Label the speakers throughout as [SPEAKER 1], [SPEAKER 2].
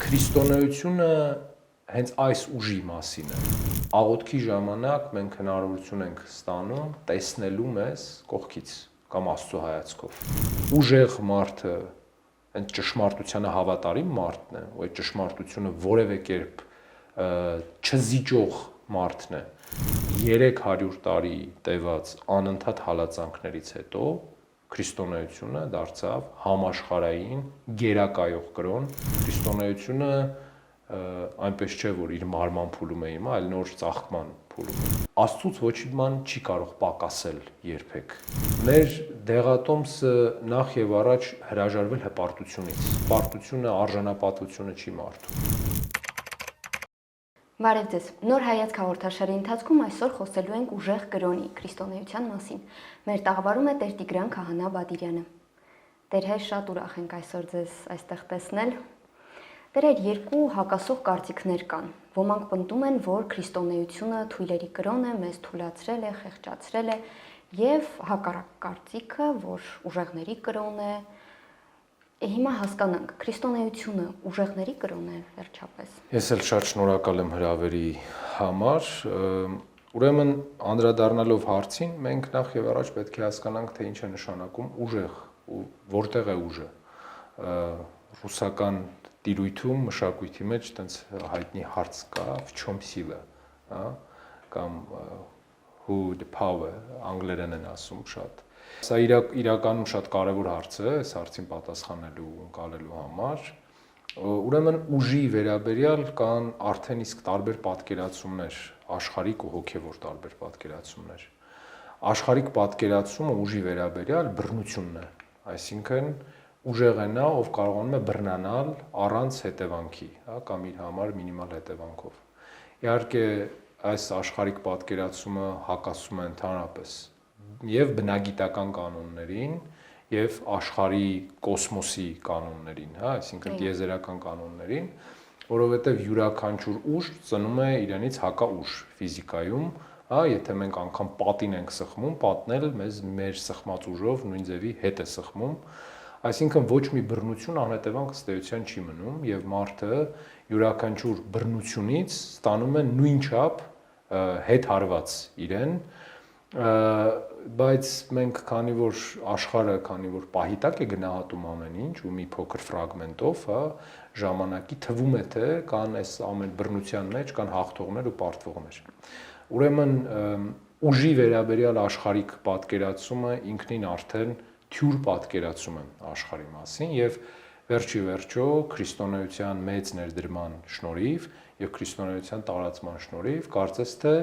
[SPEAKER 1] Քրիստոնեությունը հենց այս ուժի մասին է։ Աղոթքի ժամանակ մենք հնարավորություն ենք ստանում տեսնելու մեզ կողքից կամ Աստծո հայացքով։ Ուժեղ մարդը հենց ճշմարտությանը հավատարիմ մարդն է, ու այդ ճշմարտությունը որևէ կերպ չզիջող մարդն է։ 300 տարի տևած անընդհատ հալածանքներից հետո քրիստոնեությունը դարձավ համաշխարհային գերակայող կրոն։ Քրիստոնեությունը այնպես չէ, որ իր մարման փուլում է հիմա, այլ նոր ծաղկման փուլում է։ Աստծուց ոչ մի բան չի կարող պակասել երբեք։ Մեր դեղատոմսը նախ եւ առաջ հրաժարվել հպարտությունից։ Հպարտությունը արժանապատվությունը չի մարդու։
[SPEAKER 2] Բարև ձեզ։ Նոր հայացք հաղորդաշարի ընթացքում այսօր խոսելու ենք ուժեղ կրոնի քրիստոնեության մասին։ Մեր տաղավարում է Տեր Տիգրան Քահանա Բադիրյանը։ Տեր հայր, շատ ուրախ ենք այսօր ձեզ այստեղ տեսնել։ Տեր հայր, երկու հակասող կարծիքներ կան։ Ոմանք պնդում են, որ քրիստոնեությունը թույլերի կրոն է, մեզ թուլացրել է, խեղճացրել է, եւ հակառակ կարծիքը, որ ուժեղների կրոն է։ Հիմա հասկանանք, քրիստոնեությունը ուժեղների կրոն է վերջապես։
[SPEAKER 1] Ես էլ շատ շնորհակալ եմ հրավերի համար։ Ուրեմն անդրադառնալով հարցին, մենք նախ եւ առաջ պետք է հասկանանք, թե ինչ է նշանակում ուժեղ ու որտեղ է ուժը։ Ռուսական տիրույթում, մշակույթի մեջ այտենց հայտնի հարց կա, в чем сила, հա, կամ who the power, անգլերեն են ասում շատ։ Սա իրականում շատ կարևոր հարց է, այս հարցին պատասխանելու ու ընկալելու համար։ Ուրեմն ուժի վերաբերյալ կան արդեն իսկ տարբեր պատկերացումներ, աշխարհիկ ու հոգևոր տարբեր պատկերացումներ։ Աշխարհիկ պատկերացումը ուժի վերաբերյալ բռնությունն է, այսինքն ուժեղ է նա, ով կարողանում է բռնանալ առանց հետևանքի, հա, կամ իր համար մինիմալ հետևանքով։ Իհարկե, այս աշխարհիկ պատկերացումը հակասում է ընդհանրապես եւ բնագիտական կանոններին եւ աշխարհի կոսմոսի կանոններին, հա, այսինքն տիեզերական կանոններին, որովհետեւ յուրաքանչյուր ուժ ծնում է իրենից հակաուժ ֆիզիկայում, հա, եթե մենք անգամ պատին ենք սխմում, պատնել մեզ մեր սխմած ուժով նույն ձևի հետ է սխմում, այսինքն ոչ մի բռնություն անհետևանք ըստ էության չի մնում եւ մարդը յուրաքանչյուր բռնությունից ստանում է նույնչափ հետ հարված իրեն, բայց մենք քանի որ աշխարհը, քանի որ պահիտակ է գնահատում ամեն ինչ ու մի փոքր ֆրագմենտով, հա, ժամանակի թվում է թե կան այս ամեն բռնության մեջ կան հաղթողներ ու պարտվողներ։ Ուրեմն ուժի վերաբերյալ աշխարհիկ պատկերացումը ինքնին արդեն թյուր պատկերացում է աշխարհի մասին եւ վերջի վերջո քրիստոնեության մեծ ներդրման շնորհիվ եւ քրիստոնեության տարածման շնորհիվ կարծես թե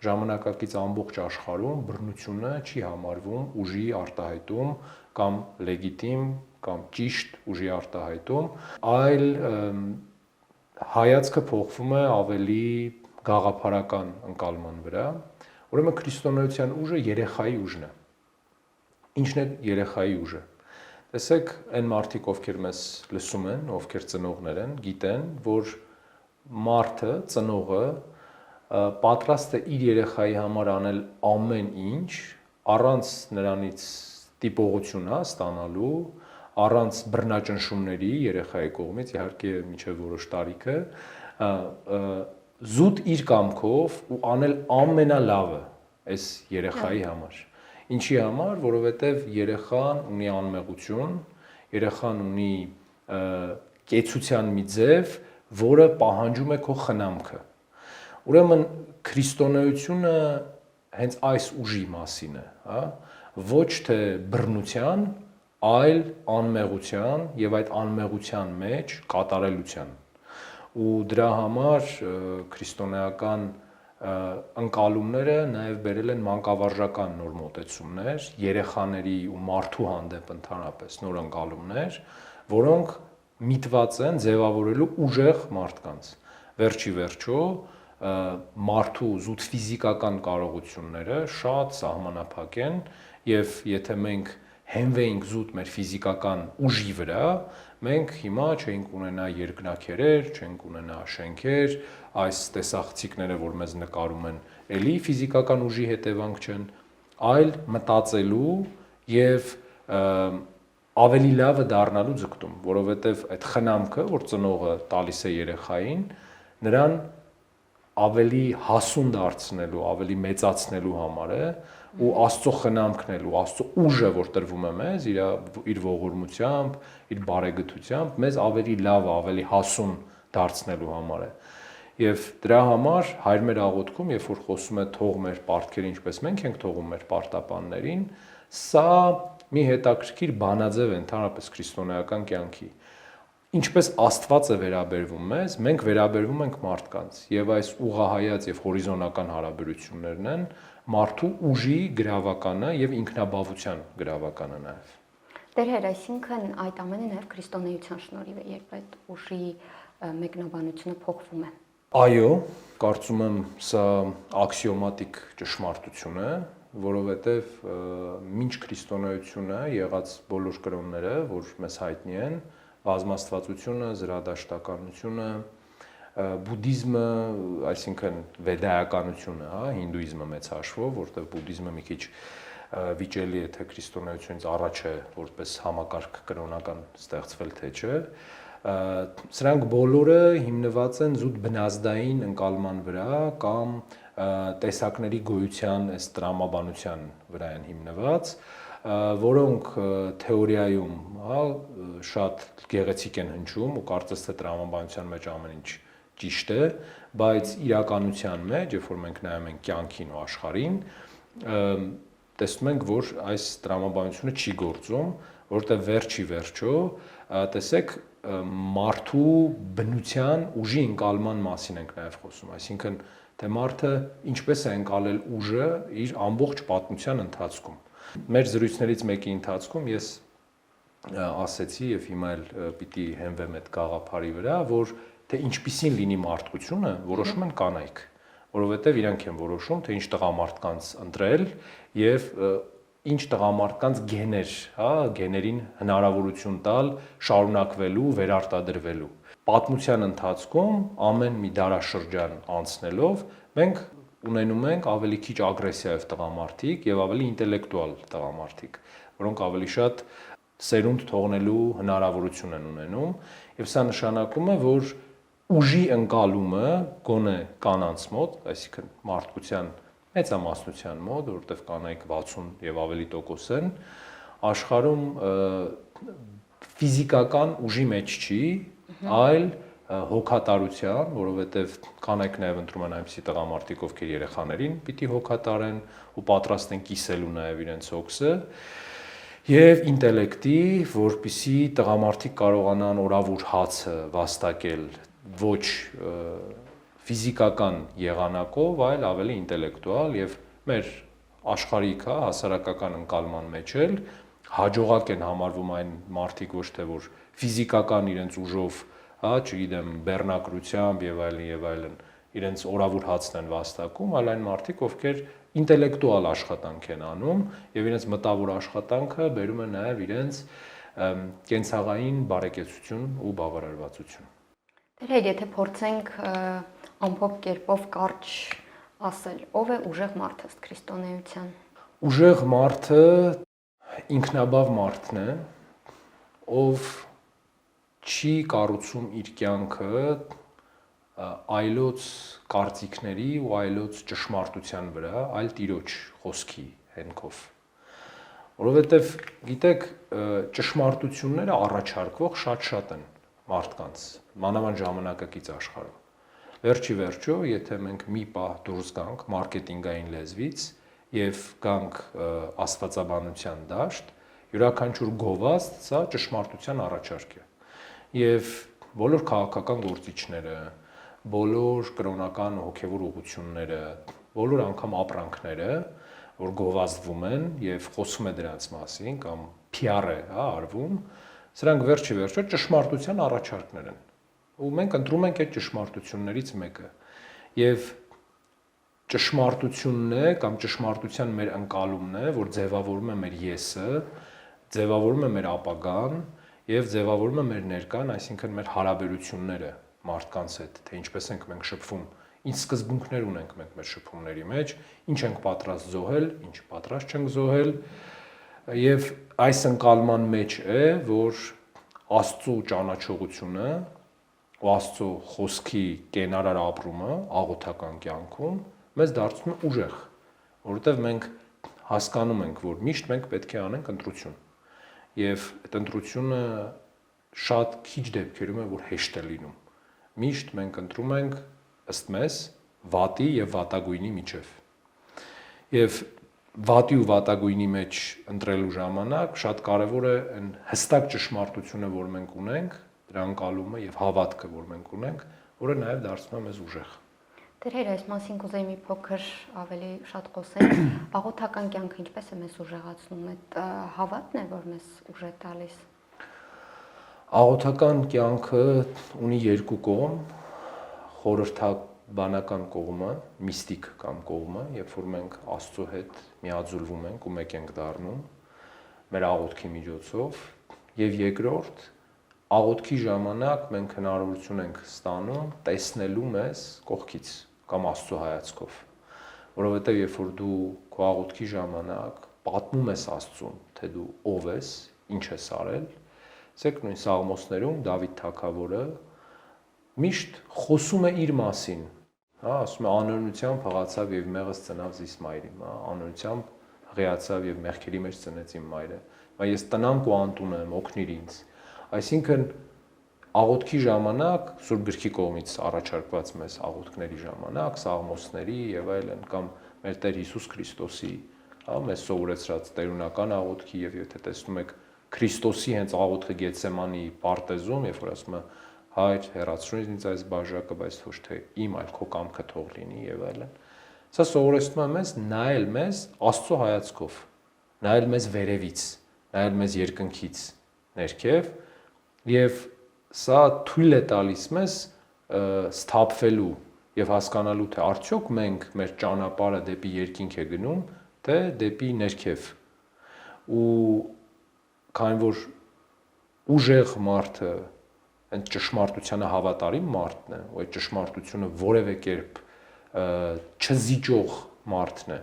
[SPEAKER 1] ժամանակակից ամբողջ աշխարհում բռնությունը չի համարվում ուժի արտահայտում կամ լեգիտիմ կամ ճիշտ ուժի արտահայտում, այլ հայացքը փոխվում է ավելի գաղափարական ընկալման վրա։ Ուրեմն քրիստոնեության ուժը երեխայի ուժն է։ Ինչն է երեխայի ուժը։ Տեսեք, այն մարդիկ, ովքեր մեզ լսում են, ովքեր ծնողներ են, գիտեն, որ մարդը, ծնողը պատրաստ է իր երեխայի համար անել ամեն ինչ, առանց նրանից տիպողություն ստանալու, առանց բռնաճնշումների երեխայի կողմից, իհարկե մինչև որոշ տարիքը, զուտ իր կամքով ու անել ամենալավը այս երեխայի համար։ Ինչի համար, որովհետև երեխան ունի անմեղություն, երեխան ունի կեցության մի ձև, որը պահանջում է քո խնամքը։ Ուրեմն քրիստոնեությունը հենց այս ուժի մասին է, հա, ոչ թե բռնության, այլ անմեղության եւ այդ անմեղության մեջ կատարելության։ Ու դրա համար քրիստոնեական ընկալումները նաև բերել են մանկավարժական նոր մոտեցումներ, երեխաների ու մարդու հանդեպ ընդհանրապես նոր ընկալումներ, որոնք միտված են ձևավորելու ուժեղ մարդկանց։ Վերջի վերջո մարդու զուտ ֆիզիկական կարողությունները շատ սահմանափակ են եւ եթե մենք հենվեինք զուտ մեր ֆիզիկական ուժի վրա, մենք հիմա չենք ունենա երկնաքերեր, չենք ունենա շենքեր, այս տեսախցիկները, որ մեզ նկարում են, էլի ֆիզիկական ուժի հետևանք չեն, այլ մտածելու եւ ավելի լավը դառնալու ձգտում, որովհետև այդ խնամքը, որ ծնողը տալիս է երեխային, նրան ավելի հասուն դարձնելու, ավելի մեծացնելու համար է ու Աստծո խնամքն էլ ու Աստծո ուժը, որ տրվում է մեզ, իր ողորմությամբ, իր բարեգթությամբ, մեզ ավելի լավ, ավելի հասուն դարձնելու համար է։ Եվ դրա համար Հայր մեր աղոթքում, երբ որ խոսում է թող մեր պարտքերը, ինչպես մենք ենք թողում մեր պարտապաններին, սա մի հետաքրքիր բանաձև է ընդհանրապես քրիստոնեական կյանքի։ Ինչպես Աստված է վերաբերվում մեզ, մենք վերաբերվում ենք մարդկանց, եւ այս ուղղահայաց եւ հորիզոնական հարաբերություններն են մարդու ուժի գրավականը եւ ինքնաբավության գրավականը նաեւ։
[SPEAKER 2] Տեր Հեր, այսինքն այդ ամենը նաեւ քրիստոնեության շնորհիվ է, երբ այդ ուժի մեկնաբանությունը փոխվում է։
[SPEAKER 1] Այո, կարծում եմ սա աքսիոմատիկ ճշմարտություն է, որովհետեւ մինչ քրիստոնեությունը եղած բոլոր կրոնները, որ մեզ հայտնի են, բազմաստվածությունը, զրադաշտականությունը, բուդդիզմը, այսինքն վեդայականությունը, հա, հինդուիզմը մեծ հաշվով, որտեղ բուդդիզմը մի քիչ վիճելի է, թե քրիստոնեությունից առաջ է որպես համակարգ կրոնական ստեղծվել, թե չէ։ Սրանք բոլորը հիմնված են զուտ բնազդային ընկալման վրա կամ տեսակների գոյության այս տրամաբանության վրա են հիմնված, որոնք թեորիայում, հա, շատ գեղեցիկ են հնչում ու կարծես թե տրամաբանության մեջ ամեն ինչ ճիշտ է, բայց իրականության մեջ, երբ որ մենք նայում ենք կյանքին ու աշխարհին, տեսնում ենք, որ այս տրամաբանությունը չի գործում, որտեղ վերջի վերջո, տեսեք, մարդու բնության ուժի ընկալման մասին ենք նաև խոսում, այսինքն թե մարդը ինչպես է ընկալել ուժը իր ամբողջ պատմության ընթացքում։ Մեր զրույցներից մեկի ընթացքում ես ասեցի եւ հիմա էլ պիտի հենվեմ այդ գաղափարի վրա, որ թե ինչպիսին լինի մարդկությունը, որոշում են կանայք, որովհետեւ իրանք են որոշում, թե ինչ տղամարդկանց ընտրել եւ ինչ տղամարդկանց գեներ, հա, գեներին հնարավորություն տալ շարունակվելու, վերարտադրվելու։ Պատմության ընթացքում ամեն մի դարաշրջան անցնելով մենք ունենում ենք ավելի քիչ ագրեսիայով տղամարդիկ եւ ավելի ինտելեկտուալ տղամարդիկ, որոնք ավելի շատ սերունդ թողնելու հնարավորություն են ունենում, եւ սա նշանակում է, որ ուժի ընկալումը գոնե կանանց մոտ, այսինքն մարդկության մեծամասնության մոտ, որտեղ կանայք 60 եւ ավելի տոկոս են, աշխարհում ֆիզիկական ուժի մեջ չի, այլ հոգատարության, որովհետև կանայք նաև ընտրում են այնպիսի տղամարդիկ, ովքեր երեխաներին պիտի հոգատարեն ու պատրաստ են կիսելու նաև իրենց հոգսը, եւ ինտելեկտի, որպիսի տղամարդիկ կարողանան օրավուր հացը վաստակել ոչ ֆիզիկական եղանակով, այլ ավելի ինտելեկտուալ եւ մեր աշխարհիկ հասարակական ընկալման մեջ էլ հաջողակ են համարվում այն մարդիկ ոչ թե որ ֆիզիկական իրենց ուժով, հա, չգիտեմ, բեռնակրությամբ եւ այլն, իրենց օրավուր հացն են վաստակում, այլ այն մարդիկ, ովքեր ինտելեկտուալ աշխատանք են անում եւ իրենց մտավոր աշխատանքը բերում է նաեւ իրենց կենցաղային բարեկեցություն ու բավարարվածություն։
[SPEAKER 2] Դեր եթե փորձենք ամփոփ կերպով կարճ ասել, ով է ուժեղ մարդը ըստ քրիստոնեության։
[SPEAKER 1] Ուժեղ մարդը ինքնաբավ մարդն է, ով չի կառուցում իր կյանքը այլոց կարծիքների ու այլոց ճշմարտության վրա, այլ Տիրոջ խոսքի հենքով։ Որովհետև գիտեք, ճշմարտությունները առաջարկվող շատ են մարդկանց, մանավանդ ժամանակակից աշխարհում։ Վերջի վերջո, եթե մենք մի պահ դուրս գանք մարքեթինգային լեզվից եւ գանք աստվածաբանության դաշտ, յուրաքանչյուր գովազդ սա ճշմարտության առաջարկ է։ Եվ բոլոր քաղաքական գործիչները, բոլոր կրոնական հոգևոր ուղղությունները, բոլոր անգամ ապրանքները, որ գովազդվում են եւ խոսում է դրանց մասին կամ PR է, հա, արվում, սրանք վերջի վերջո ճշմարտության առաջարկներ են։ Ու մենք ընտրում ենք այդ ճշմարտություններից մեկը։ Եվ ճշմարտությունն է կամ ճշմարտության մեր ընկալումն է, որ ձևավորում է մեր եսը, ձևավորում է մեր ապագան եւ ձևավորում է մեր ներկան, այսինքն մեր հարաբերությունները մարդկանց հետ, թե ինչպես ենք մենք շփվում, ինչ սկզբունքներ ունենք մենք մեր շփումների մեջ, ինչ ենք պատրաստ զոհել, ինչ պատրաստ չենք զոհել, Եվ այս ընկալման մեջ է, որ Աստծո ճանաչողությունը ու Աստծո խոսքի կենարար ապրումը աղոթական կյանքում մեզ դարձնում է ուժեղ, որովհետև մենք հասկանում ենք, որ միշտ մենք պետք է անենք ընտրություն։ Եվ այդ ընտրությունը շատ քիչ դեպքերում է, որ հեշտ է լինում։ Միշտ մենք ընտրում ենք ըստ մեզ վատի եւ վատագույնի միջև։ Եվ վատի ու վատագույնի մեջ ընտրելու ժամանակ շատ կարևոր է այն հստակ ճշմարտությունը, որ մենք ունենք, դրա ընկալումը եւ հավատքը, որ մենք ունենք, որը նաեւ դարձնում է մեզ ուժեղ։
[SPEAKER 2] Դեր այս մասին կուզեի մի փոքր ավելի շատ խոսել։ Աղոթական կյանքը ինչպես է մեզ ուժեղացնում, այդ հավատն է, որ մեզ ուժ է տալիս։
[SPEAKER 1] Աղոթական կյանքը ունի երկու կողմ, խորհրդաբանական կողմը, միստիկ կամ կողմը, երբ որ մենք Աստծո հետ միաձուլվում ենք ու մեկ ենք դառնում մեր աղոթքի միջոցով, եւ երկրորդ աղոթքի ժամանակ մենք հնարավորություն ենք ստանում տեսնելու մեզ կողքից կամ Աստծո հայացքով, որովհետեւ երբ որ դու քո աղոթքի ժամանակ պատմում ես Աստծուն, թե դու ով ես, ինչ ես արել, ասեք նույն Սաղմոսներում Դավիթ թագավորը միշտ խոսում է իր մասին, հա, ասում է անօրենությամբ հղացավ եւ մեղս ծնավ զիս մայրին, հա, անօրենությամբ հղիացավ եւ մեղքերի մեջ ծնեց իմ մայրը։ Բայց ես տնանք ու անտուն եմ, օգնիր ինձ։ Այսինքն աղոթքի ժամանակ Սուրբ Գրքի կողմից առաջարկված մեզ աղոթքների ժամանակ, Սաղմոսների եւ այլն կամ մեր Տեր Հիսուս Քրիստոսի, հա, մեզ սովորեցրած տերունական աղոթքի եւ եթե տեսնում եք Քրիստոսի հենց աղոթքը Գեթսեմանի պարտեզում, երբ որ ասում է Հայր, հեռացրու ինձ այս բաժակը, բայց ոչ թե իմ, այլ քո կամքը թող լինի եւ այլն։ Սա սովորեցնում է մեզ նայել մեզ Աստծո հայացքով, նայել մեզ վերևից, նայել մեզ երկնքից ներքև եւ սա թույլ է տալիս մեզ սթափվելու եւ հասկանալու թե արդյոք մենք մեր ճանապարհը դեպի երկինք է գնում, թե դեպի ներքև։ Ու քանի որ ուժեղ մարդը այն ճշմարտությանը հավատարիմ մարդն է, ու այդ ճշմարտությունը որևէ կերպ չզիջող մարդն է,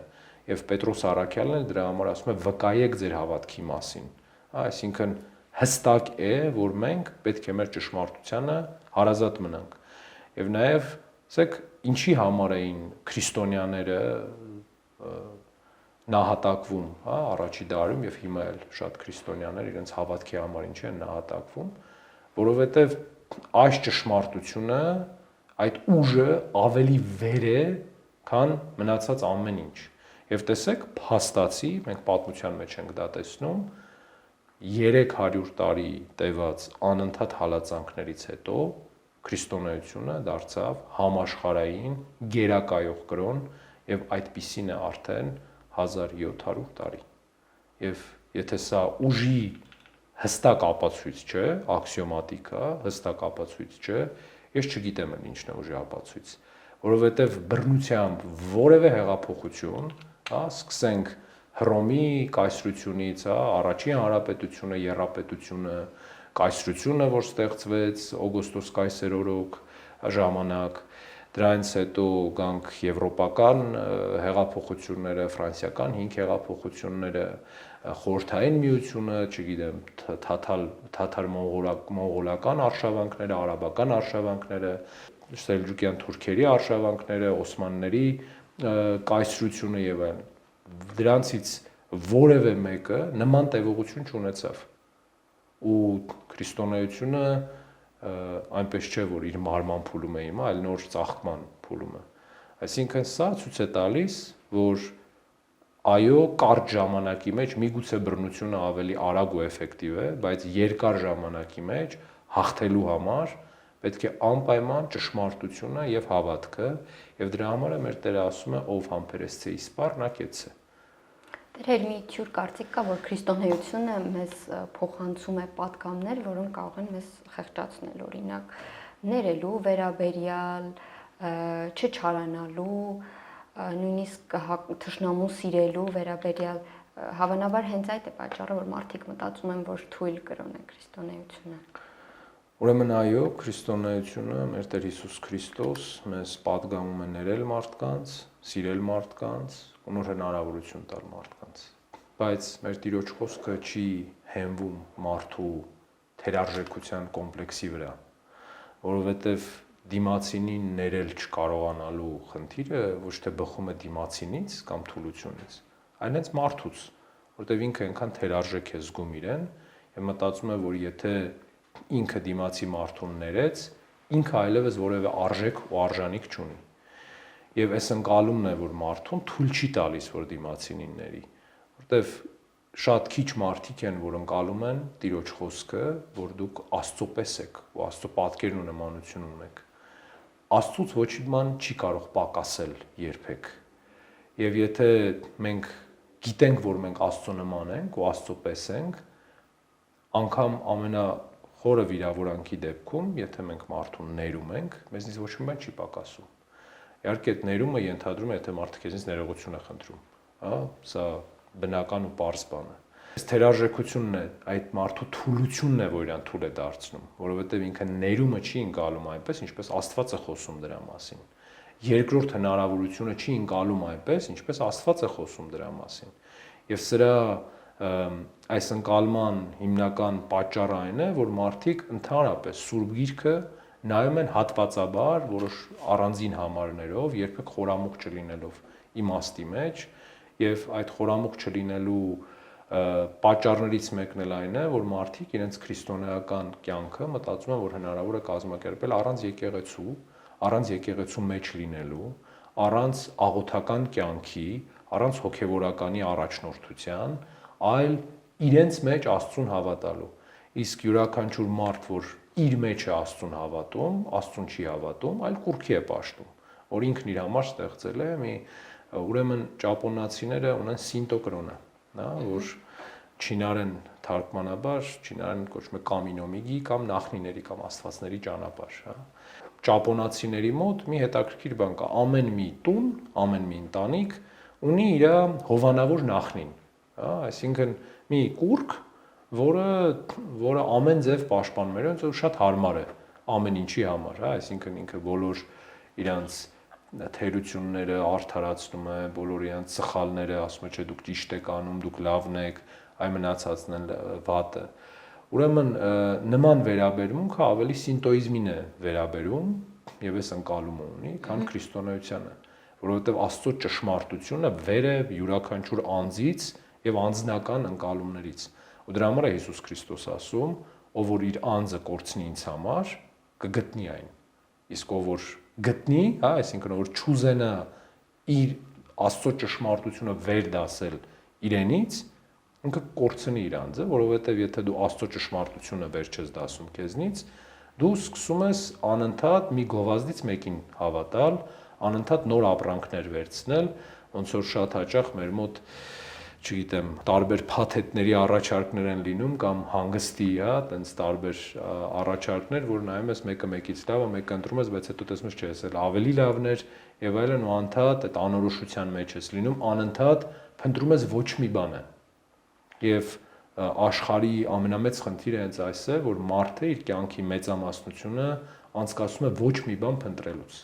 [SPEAKER 1] եւ Պետրոս Առաքյալն էլ դրա համար ասում է վկայեք ձեր հավատքի մասին, այսինքն հստակ է, որ մենք պետք է մեր ճշմարտությանը հարազատ մնանք։ Եվ նաեւ, ասեք, ինչի համար էին քրիստոնյաները նահատակվում, հա, առաջի դարում եւ հիմա էլ շատ քրիստոնյաներ իրենց հավատքի համար ինչի են նահատակվում, որովհետեւ այս ճշմարտությունը, այդ ուժը ավելի վեր է, քան մնացած ամեն ինչ։ Եվ տեսեք, փաստացի, մենք պատմության մեջ ենք դա տեսնում, 300 տարի տևած անընդհատ հալածանքներից հետո քրիստոնեությունը դարձավ համաշխարհային գերակայող կրոն եւ այդպիսին է արդեն 1700 տարի։ Եվ եթե սա ուժի հստակ ապացույց չէ, աքսիոմատիկ է, հստակ ապացույց չէ, ես չգիտեմ ինչն է ուժի ապացույց, որովհետեւ բռնությամբ որևէ հեղափոխություն, հա, սկսենք Հռոմի կայսրությունից, հա, առաջին հանրապետությունը, եռապետությունը, կայսրությունը, որ ստեղծվեց Օգոստոս կայսեր օրոք ժամանակ, դրանից հետո գանք եվրոպական հեղափոխությունները, ֆրանսիական 5 հեղափոխությունները, խորհրդային միությունը, չգիտեմ, թաթար-մոնղոլական արշավանքները, արաբական արշավանքները, սելջուկյան թուրքերի արշավանքները, օսմանների կայսրությունը եւ այլն։ Դրանցից որևէ մեկը նման տևողություն չունեցավ։ Ու քրիստոնեությունը այնպես չէ, որ իր մարման փուլում է հիմա, այլ նոր ծաղկման փուլում է։ Այսինքն սա ցույց է տալիս, որ այո, կարճ ժամանակի մեջ միգուցե բռնությունը ավելի արագ ու էֆեկտիվ է, բայց երկար ժամանակի մեջ հաղթելու համար պետք է անպայման ճշմարտությունը եւ հավատքը, եւ դրա համար է մեր Տերը ասում է ով համբերեսցե իսպառ նա կեցցե։
[SPEAKER 2] Դեր մի թյուր կարծիք կա, որ քրիստոնեությունը մեզ փոխանցում է պատգամներ, որոնք կարող են մեզ խեղճացնել, օրինակ ներելու վերաբերյալ, չչարանալու, նույնիսկ թշնամու սիրելու վերաբերյալ, հավանաբար հենց այդ է պատճառը, որ մարդիկ մտածում են, որ թույլ կրոն է քրիստոնեությունը։
[SPEAKER 1] Ուրեմն այո, քրիստոնեությունը, մեր Տեր Հիսուս Քրիստոս մեզ պատգամում է ներել մարդկանց, սիրել մարդկանց, ու նոր հնարավորություն տալ մարդկանց։ բայց մեր Տիրոջ խոսքը չի հենվում մարդու թերարժեքության կոմպլեքսի վրա, որովհետև դիմացինին ներել չկարողանալու խնդիրը ոչ թե բխում է դիմացինից կամ թուլությունից, այլ հենց մարդուց, որտեղ ինքը այնքան թերարժեք է զգում իրեն եւ մտածում է, որ եթե ինքը դիմացի մարդուն ներեց, ինքը այլևս որևէ արժեք ու արժանիք չունի։ Եվ այս ընկալումն է, որ մարդուն թույլ չի տալիս, որ դիմացինին ների, որտեղ շատ քիչ մարդիկ են, որ ընկալում են Տիրոջ խոսքը, որ դուք Աստծո պես եք ու Աստծո պատկերն ու նմանություն ունեք։ Աստծուց ոչ մի բան չի կարող պակասել երբեք։ Եվ եթե մենք գիտենք, որ մենք Աստծո նման ենք ու Աստծո պես ենք, անգամ ամենախորը վիրավորանքի դեպքում, եթե մենք մարդուն ներում ենք, մեզնից ոչ մի բան չի պակասում։ Իհարկե այդ ներումը ենթադրում է, եթե մարդը քեզնից ներողություն է խնդրում, հա, սա բնական ու պարզ բան է։ Այս թերարժեքությունն է, այդ մարդու թուլությունն է, որ իրան թուլ է դարձնում, որովհետև ինքը ներումը չի ընկալում այնպես, ինչպես Աստված է խոսում դրա մասին։ Երկրորդ հնարավորությունը չի ընկալում այնպես, ինչպես Աստված է խոսում դրա մասին։ Եվ սրա այս ընկալման հիմնական պատճառը այն է, որ մարդիկ ընդհանրապես Սուրբ Գիրքը նայում են հատվածաբար, որոշ առանձին համարներով, երբեք խորամուխ չլինելով իմաստի մեջ, եւ այդ խորամուխ չլինելու պատճառներից մեկն էլ այն է, որ մարդիկ իրենց քրիստոնեական կյանքը մտածում են, որ հնարավոր է կազմակերպել առանց եկեղեցու մեջ լինելու, առանց աղոթական կյանքի, առանց հոգեվորականի առաջնորդության, այլ իրենց մեջ Աստծուն հավատալու։ Իսկ յուրաքանչյուր մարդ, որ իր մեջ է Աստծուն հավատում, Աստծուն չի հավատում, այլ կուռքի է պաշտում, որ ինքն իր համար ստեղծել է ուրեմն ճապոնացիները ունեն սինտո կրոնը, հա, որ չինարեն թարգմանաբար, չինարեն կոչվում է կամինոմիգի կամ նախնիների կամ աստվածների ճանապարհ, հա։ Ճապոնացիների մոտ մի հետաքրքիր բան կա, ամեն մի տուն, ամեն մի ընտանիք ունի իր հովանավոր նախնին, հա, այսինքն մի կուռք, որը ամեն ձև պաշտպանում է, ոնց որ շատ հարմար է ամեն ինչի համար, հա, այսինքն ինքը բոլոր իրանց թերությունները արդարացնում է, բոլոր իրանց սխալները ասում է, չէ, դուք ճիշտ եք անում, դուք լավն եք, այ մնացածն են վատը։ Ուրեմն նման վերաբերմունքը ավելի սինտոիզմին է վերաբերում եւ այս ընկալումը ունի, քան քրիստոնեությանը, որովհետեւ Աստծո ճշմարտությունը վեր է յուրաքանչյուր անձից եւ անձնական ընկալումներից։ Ու դրա համար է Հիսուս Քրիստոս ասում, ով որ իր անձը կորցնի ինձ համար, կգտնի այն։ Իսկ ով որ գտնի, հա, այսինքն որ չուզենա իր Աստծո ճշմարտությունը վեր դասել իրենից, ինքը կորցնի իր անձը, որովհետև եթե դու Աստծո ճշմարտությունը վեր չես դասում քեզնից, դու սկսում ես անընդհատ մի գովազդից մեկին հավատալ, անընդհատ նոր ապրանքներ վերցնել, ոնց որ շատ հաճախ մեր մոտ, չգիտեմ, տարբեր փաթեթների առաջարկներ են լինում կամ հանգստի, հա, տենց տարբեր առաջարկներ, որ նայում ես մեկը մեկից լավ է, մեկը ընտրում ես, բայց հետո տեսնում ես, չէ, էս ավելի լավն էր եւ այլն, ու անընդհատ այդ անորոշության մեջ ես լինում, անընդհատ փնտրում ես ոչ մի բանը։ Եվ աշխարհի ամենամեծ խնդիրը հենց այս է, որ մարդը իր կյանքի մեծամասնությունը անցկացնում է ոչ մի բան փնտրելուց։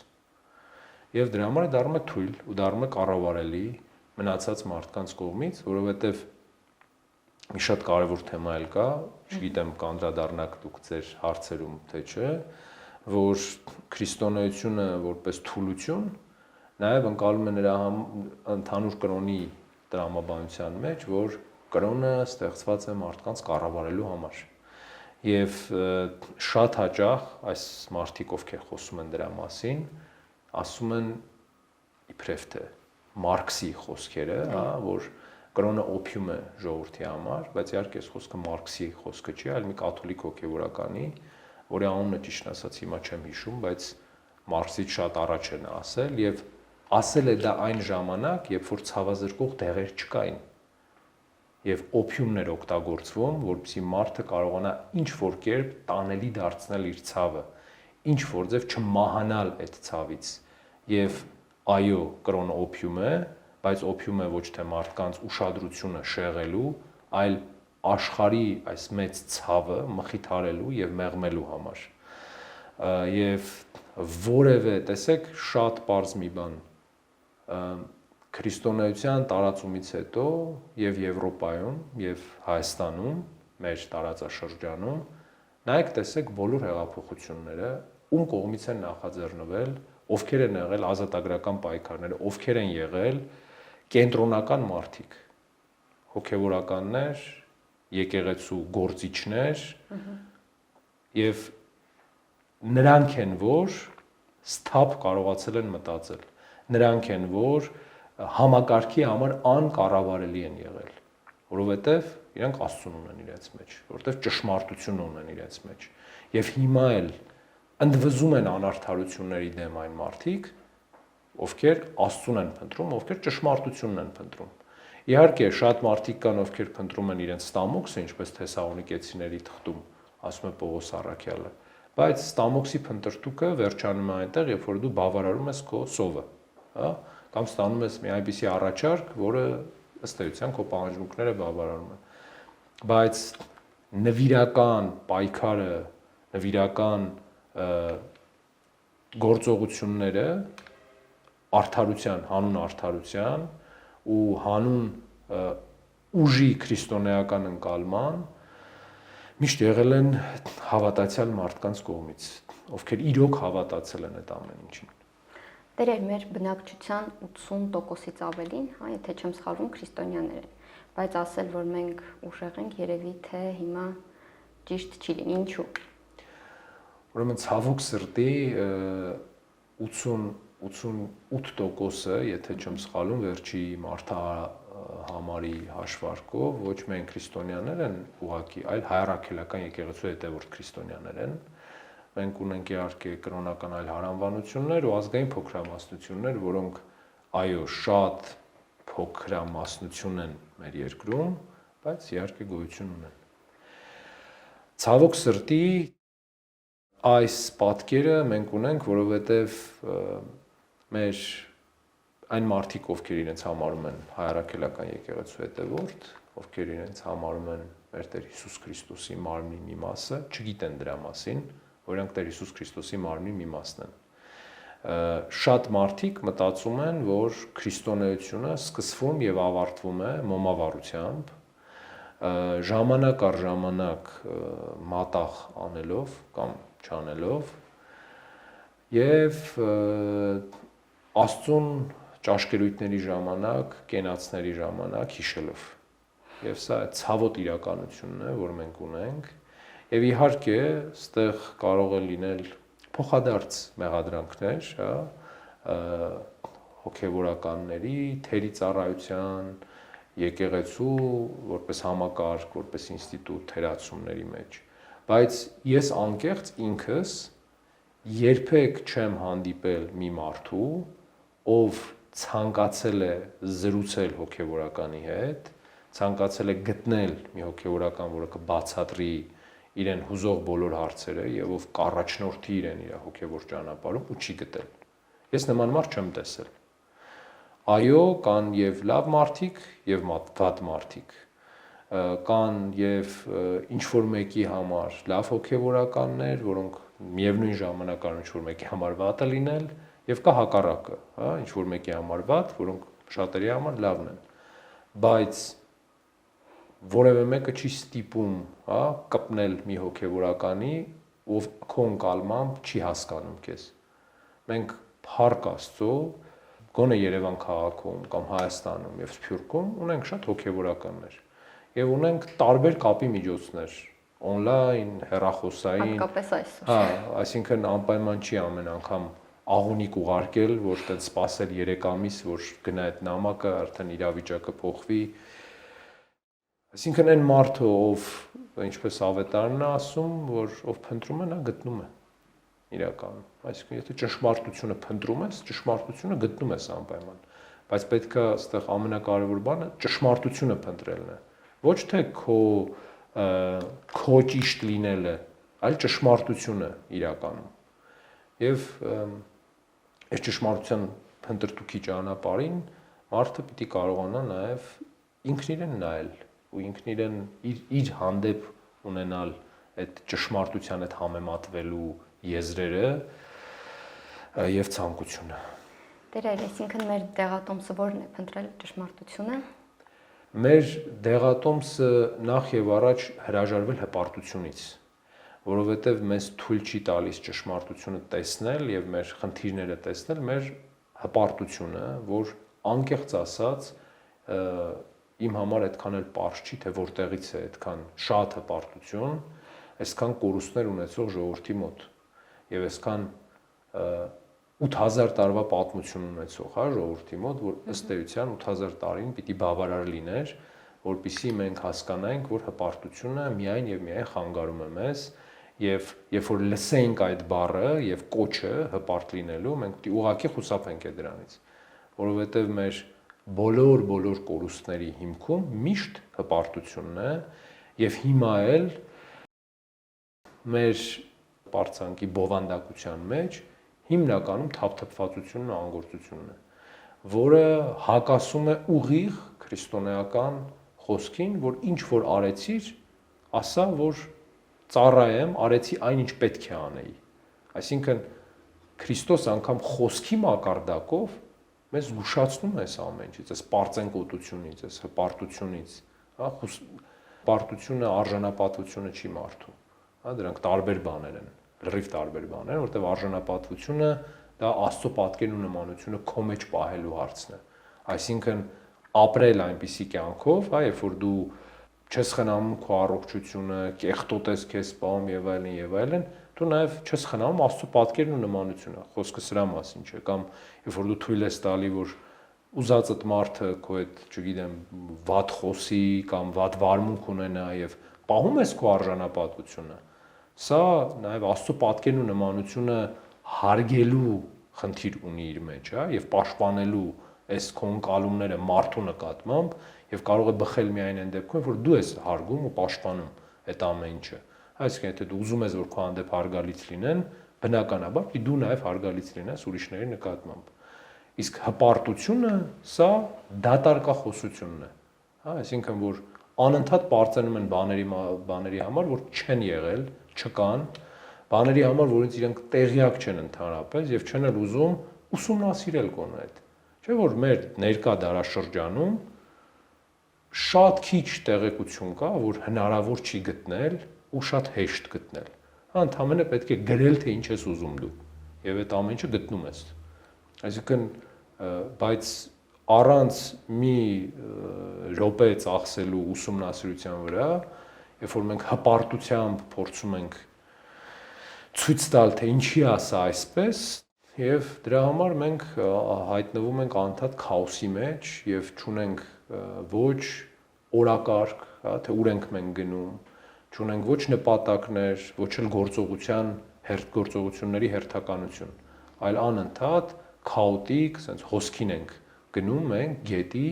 [SPEAKER 1] Եվ դրա համար դառնում է թույլ ու դառնում է կառավարելի մնացած մարդկանց կողմից, որովհետև մի շատ կարևոր թեմա էլ կա, չգիտեմ կանդրադառնաք դուք ձեր հարցերում թե չէ, որ քրիստոնեությունը որպես թուլություն նաև ընկալում է նրա ընդհանուր կրոնի տրամաբանության մեջ, որ կրոնը ստեղծված է մարդկանց կառավարելու համար։ Եվ շատ հաճախ այս մարդիկ, ովքեր խոսում են դրա մասին, ասում են իբրև թե Մարքսի խոսքերը, հա, որ կրոնը օփյում է ժողովրդի համար, բայց իհարկե այս խոսքը Մարքսի խոսքը չի, այլ մի կաթոլիկ հոգևորականի, որի անունը ճիշտ ասած հիմա չեմ հիշում, բայց Մարքսից շատ առաջ են ասել եւ ասել է դա այն ժամանակ, երբ որ ցավազրկող դեղեր չկային եւ օփյումներ օգտագործվում, որպեսզի մարդը կարողանա ինչ որ կերպ տանելի դարձնել իր ցավը, ինչ որ ձև չմահանալ այդ ցավից եւ այո, կրոնը օփյում է, բայց օփյում է ոչ թե մարդկանց ուշադրությունը շեղելու, այլ աշխարհի այս մեծ ցավը մխիթարելու եւ մեղմելու համար։ Եվ որևէ, տեսեք, շատ պարզ մի բան, քրիստոնեության տարածումից հետո եւ Եվրոպայում եւ Հայաստանում մեր տարածաշրջանում նայեք տեսեք բոլոր հեղափոխությունները ում կողմից են նախաձեռնվել, ովքեր են եղել ազատագրական պայքարները, ովքեր են եղել կենտրոնական մարդիկ, հոգևորականներ, եկեղեցու գործիչներ եւ նրանք են, որ սթափ կարողացել են մտածել, նրանք են, որ համակարգի համար անկառավարելի են եղել, որովհետեւ իրանք Աստծուն ունեն իրենց մեջ, որովհետեւ ճշմարտություն ունեն իրենց մեջ եւ հիմա էլ ընդվզում են անարդարությունների դեմ այն մարդիկ, ովքեր Աստծուն են փնտրում, ովքեր ճշմարտությունն են փնտրում։ Իհարկե, շատ մարդիկ կան, ովքեր փնտրում են իրենց ստամոքսը, ինչպես Թեսաղոնիկեցիների թղթում ասում է Պողոս Առաքյալը, բայց ստամոքսի փնտրտուքը վերջանում է այնտեղ, երբ որ դու բավարարում ես քո սովը, հա, կամ ստանում ես մի այնպիսի առաջարկ, որը ըստ էության քո պահանջմունքները բավարարում է։ Բայց նվիրական պայքարը, նվիրական գործողությունները արդարության, հանուն արդարության ու հանուն ուժի քրիստոնեական ընկալման միշտ եղել են հավատացյալ մարդկանց կողմից, ովքեր իրոք հավատացել են այդ ամեն ինչին։
[SPEAKER 2] Տերեր, մեր բնակչության 80%-ից ավելին, հա, եթե չեմ սխալվում, քրիստոնյաներ են, բայց ասել, որ մենք ուժեղ ենք, երևի թե հիմա ճիշտ չի լինի, ինչու։
[SPEAKER 1] Ուրեմն ցավոք սրտի 80-88%-ը, եթե չեմ սխալվում, վերջի մարդահամարի հաշվարկով ոչ միայն քրիստոնյաներ են ուղղակի, այլ հայրաքելական եկեղեցու հետևորդ քրիստոնյաներ են։ Մենք ունենք իհարկե կրոնական այլ հարանվանություններ ու ազգային փոքրամասնություններ, որոնք այո, շատ փոքրամասնություն են մեր երկրում, բայց իհարկե գոյություն ունեն։ Ցավոք սրտի այս պատկերը մենք ունենք, որովհետև մեր այն մարդիկ, ովքեր իրենց համարում են հայրաքելական եկեղեցու հետևորդ, ովքեր իրենց համարում են մեր Տեր Հիսուս Քրիստոսի մարմնի մի մասը, չգիտեն դրա մասին, որ իրանք Տեր Հիսուս Քրիստոսի մարմնի մի մասն են։ Շատ մարդիկ մտածում են, որ քրիստոնեությունը սկսվում եւ ավարտվում է մոմավառությամբ, ժամանակ առ ժամանակ մատաղ անելով կամ չանելով եւ Աստծուն ճաշկերույթների ժամանակ, կենացների ժամանակ հիշելով։ Եվ սա ցավոտ իրականությունն է, որ մենք ունենք, եւ իհարկե, այստեղ կարող է լինել փոխադարձ մեղադրանքներ, հա, հոգեվորականների, թերի ծառայության, եկեղեցու, որպես համակարգ, որպես ինստիտուտ թերացումների մեջ։ Բայց ես անկեղծ ինքս երբեք չեմ հանդիպել մի մարդու, ով ցանկացել է զրուցել հոգևորականի հետ, ցանկացել է գտնել մի հոգևորական, որը կբացատրի իրեն հուզող բոլոր հարցերը եւ ով կառաջնորդի իրեն իր հոգևոր ճանապարհում ու չի գտել։ Ես նման մարդ չեմ տեսել։ Այո, կան եւ լավ մարդիկ եւ վատ մարդիկ։ Կան եւ ինչ որ մեկի համար լավ հոգևորականներ, որոնք միևնույն ժամանակ կարող ինչ որ մեկի համար վատը լինել, եւ կա հակառակը, հա, ինչ որ մեկի համար վատ, որոնք շատերի համար լավն են։ Բայց որևէ մեկը չի ստիպում, հա, կպնել մի հոգևորականի, ով քո ընկալմամբ չի հասկանում քեզ։ Մենք փառք Աստծո, գոնե Երևան քաղաքում կամ Հայաստանում եւ Սփյուռքում ունենք շատ հոգևորականներ եւ ունենք տարբեր կապի միջոցներ, on-line, հեռախոսային,
[SPEAKER 2] հատկապես այսօր։
[SPEAKER 1] հա, այսինքն անպայման չի ամեն անգամ աղունիկ ուղարկել, որ այդպես սпасել 3 ամիս, որ գնա այդ նամակը, արդեն իրավիճակը փոխվի։ Այսինքն այն մարդը, ով ինչպես ավետարանն է ասում, որ ով փնտրում է, նա գտնում է իրականում։ Այսինքն եթե ճշմարտությունը փնտրում ես, ճշմարտությունը գտնում ես անպայման։ Բայց պետք է այստեղ ամենակարևոր բանը ճշմարտությունը փնտրելն է։ Ոչ թե քո ճիշտ լինելը, այլ ճշմարտությունը իրականում։ Եվ այս ճշմարտության փնտրտուքի ճանապարհին մարդը պիտի կարողանա նաև ինքն իրեն նայել ու ինքն իրեն իր հանդեպ ունենալ այդ ճշմարտության հետ համեմատվելու եզրերը եւ ցանկությունը։
[SPEAKER 2] Տերեր, այսինքն մեր դեղատոմսը ո՞րն է, փնտրել ճշմարտությունը։
[SPEAKER 1] Մեր դեղատոմսը նախ եւ առաջ հրաժարվել հպարտությունից, որովհետեւ մեզ թույլ չի տալիս ճշմարտությունը տեսնել եւ մեր խնդիրները տեսնել, մեր հպարտությունը, որ անկեղծ ասած իմ համար այդքան էլ պարզ չի, թե որտեղից է այդքան շատ հպարտություն, այսքան կորուստներ ունեցող ժողովրդի մոտ եւ այսքան 8000 տարվա պատմություն ունեցող, հա, ժողովրդի մոտ, որ ըստ էության 8000 տարին պիտի բավարար լիներ, որpիսի մենք հասկանանք, որ հպարտությունը միայն եւ միայն խանգարում է մեզ եւ երբ որ լսենք այդ բառը եւ կոչը հպարտ լինելու, մենք պիտի ուղղակի խուսափենք այդ դրանից, որովհետեւ մեր բոլոր կորուստների հիմքում միշտ հպարտությունն է եւ հիմա էլ մեր բարձանքի բովանդակության մեջ հիմնականում թափթփվածությունն ու անգործությունն է, որը հակասում է ուղիղ քրիստոնեական խոսքին, որ ինչ որ արեցիր, ասա, որ ծառայեմ, արեցի այն ինչ պետք է անեի։ Այսինքն Քրիստոս անգամ խոսքի մակարդակով մեզ զգուշացնում է այս ամեն ինչից, այս պարծենկոտությունից, այս հպարտությունից, հա, հպարտությունը արժանապատվությունը չի մարդու, հա, դրանք տարբեր բաներ են, լրիվ տարբեր բաներ, որտեղ արժանապատվությունը դա Աստծո պատկերն ու նմանությունը քո մեջ պահելու հարցն է, այսինքն ապրել այնպիսի կյանքով, հա, երբ որ դու չես խնամում քո առողջությունը, կեղտոտես քեզ սպանում եւ այլն, դու նաեւ չես խնամում Աստծո պատկերն ու նմանությունը, խոսքը սրա մասին չէ, կամ երբ որ դու թույլ ես տալի, որ ուզածդ մարդը քո հետ, չգիտեմ, վատ խոսի կամ վատ վարմունք ունենա եւ պահում ես քո արժանապատվությունը, սա նաեւ Աստծո պատկերն ու նմանությունը հարգելու խնդիր ունի իր մեջ, հա, եւ պաշտպանելու այս քո ընկալումները մարդու նկատմամբ եւ կարող է բխել միայն այն դեպքում, որ դու ես հարգում ու պաշտպանում այդ ամեն ինչը։ Այսինքն, եթե դու ուզում ես, որ քո հանդեպ հարգալից լինեն, բնականաբար պիտի դու նաեւ հարգալից լինես ուրիշների նկատմամբ։ Իսկ հպարտությունը սա դատարկախոսությունն է, հա, այսինքն որ անընդհատ պարծենում են բաների համար, որ չեն եղել, չկան, բաների համար, որից իրենք տեղյակ չեն ընդհանրապես եւ չեն էլ ուզում ուսումնասիրել կոնը այդ։ Չէ՞ որ մեր ներկա դարաշրջանում շատ քիչ տեղեկություն կա, որ հնարավոր չի գտնել ու շատ հեշտ գտնել։ Հա, ընդհանրապես պետք է գրել, թե ինչ ես ուզում դու, եւ այդ ամեն ինչը գտնում ես։ Այսինքն, բայց առանց մի րոպե ծախսելու ուսումնասիրության վրա, երբ որ մենք հպարտությամբ փորձում ենք ցույց տալ, թե ինչի ասա այսպես, եւ դրա համար մենք հայտնվում ենք անընդհատ քաոսի մեջ եւ չունենք ոչ օրակարգ, հա, թե ուր ենք մենք գնում, չունենք ոչ նպատակներ, ոչ էլ գործողությունների հերթականություն, այլ անընդհատ քաոտիկ, sense հոսքին ենք գնում ենք գետի,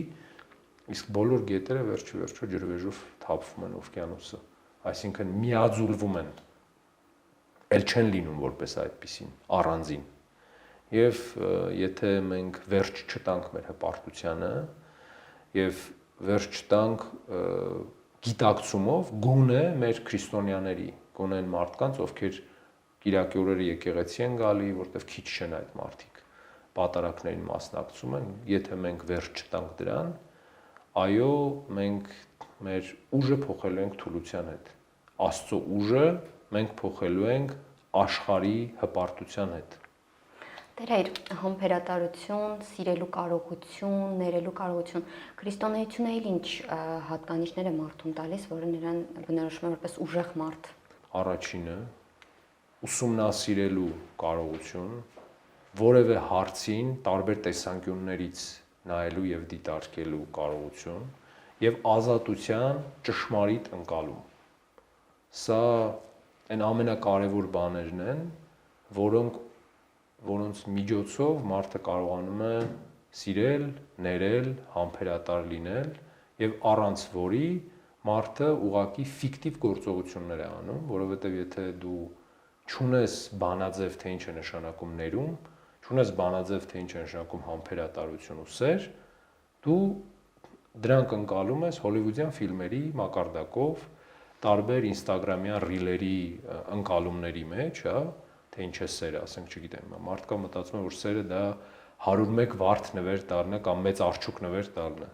[SPEAKER 1] իսկ բոլոր գետերը վերջի ջրվեժով թափվում են օվկիանոսը, այսինքն միաձուլվում են, ել չեն լինում որպես այդպիսին, առանձին։ Եվ եթե մենք վերջ չտանք մեր հպարտությանը եւ վերջ չտանք գիտակցումով գոնե մեր քրիստոնյաների, գոնե այն մարդկանց, ովքեր կիրակի օրերը եկեղեցի են գալի, որտեղ քիչ չեն այդ մարդիկ, պատարակներին մասնակցում են, եթե մենք վերջ չտանք դրան, այո, մենք մեր ուժը փոխելու ենք թուլության հետ։ Աստծո ուժը մենք փոխելու ենք աշխարհի հպարտության հետ։
[SPEAKER 2] Տեր, համբերատարություն, սիրելու կարողություն, ներելու կարողություն, քրիստոնեությունը ինչ հատկանիշներ է մարդուն տալիս, որը նրան բնորոշում է որպես ուժեղ մարդ։
[SPEAKER 1] Առաջինը ուսումնասիրելու կարողություն, որևէ հարցին տարբեր տեսանկյուններից նայելու եւ դիտարկելու կարողություն եւ ազատության ճշմարիտ ընկալում։ Սա այն ամենակարևոր բաներն են, որոնց միջոցով մարդը կարողանում է սիրել, ներել, համբերատար լինել եւ առանց որի մարդը ուղղակի ֆիկտիվ գործողություններ է անում, որովհետեւ եթե դու չունես բանաձև, թե ինչ է նշանակում ներում, չունես բանաձև, թե ինչ է նշանակում համբերատարություն ու սեր, դու դրանք ընկալում ես հոլիվուդյան ֆիլմերի մակարդակով, տարբեր ինստագրամյան ռիլերի ընկալումների մեջ, հա, թե ինչ է սերը, ասենք, չգիտեմ, մարդկա մտածում է, որ սերը դա 101 վարդ նվեր տալնը կամ մեծ արջուկ նվեր տալնը։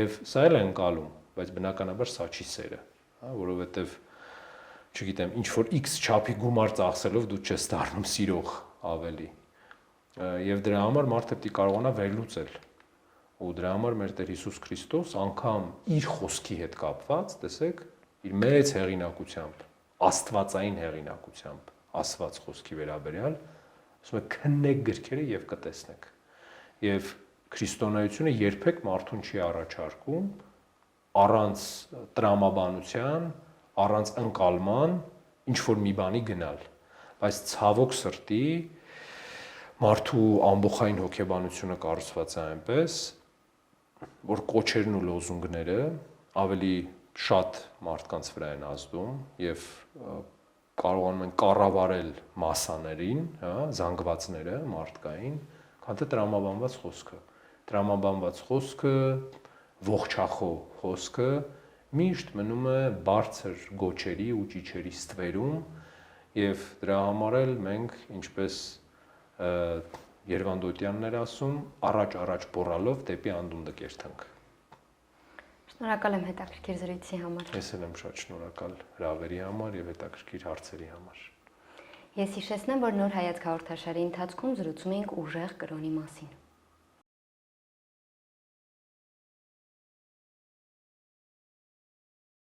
[SPEAKER 1] Եվ սա էլ է ընկալում, բայց բնականաբար սա չի սերը, հա, որովհետև չգիտեմ, ինչ որ X չափի գումար ծախսելով դու չես դառնում սիրող ավելի։ Եվ դրա համար մարդը պետք է կարողանա վերլուծել։ Ու դրա համար մեր Տեր Հիսուս Քրիստոս անգամ իր խոսքի հետ կապված, տեսեք, իր մեծ հեղինակությամբ, աստվածային հեղինակությամբ, ասված խոսքի վերաբերյալ, ասում է քննեք գրքերը եւ կտեսնեք։ Եվ քրիստոնեությունը երբեք մարդուն չի առաջարկում առանց տրամաբանության, առանց ընկալման ինչ որ մի բանի գնալ, բայց ցավոք սրտի մարդու ամբողջային հոգեբանությունը կառուցված է այնպես, որ կոչերն ու լոզունգները ավելի շատ մարդկանց վրա են ազդում եւ կարողանում են կառավարել մասաներին, հա, զանգվածները մարդկային, քան թե տրամաբանված խոսքը։ Տրամաբանված խոսքը, ողջախոհ խոսքը միշտ մնում է բարձր գոչերի ու ճիչերի ստվերում եւ դրա համար էլ մենք ինչպես Երվանդոտյանն էր ասում, առաջ բորալով դեպի անդունդը կերթանք։
[SPEAKER 2] Շնորհակալ եմ հետաքրքիր զրույցի համար։
[SPEAKER 1] Ես էլ եմ շատ շնորհակալ հրավերի համար եւ հետաքրքիր հարցերի համար։
[SPEAKER 2] Ես հիշեցնեմ, որ Նոր հայացք հաղորդաշարի ընթացքում զրուցում ենք ուժեղ կրոնի մասին։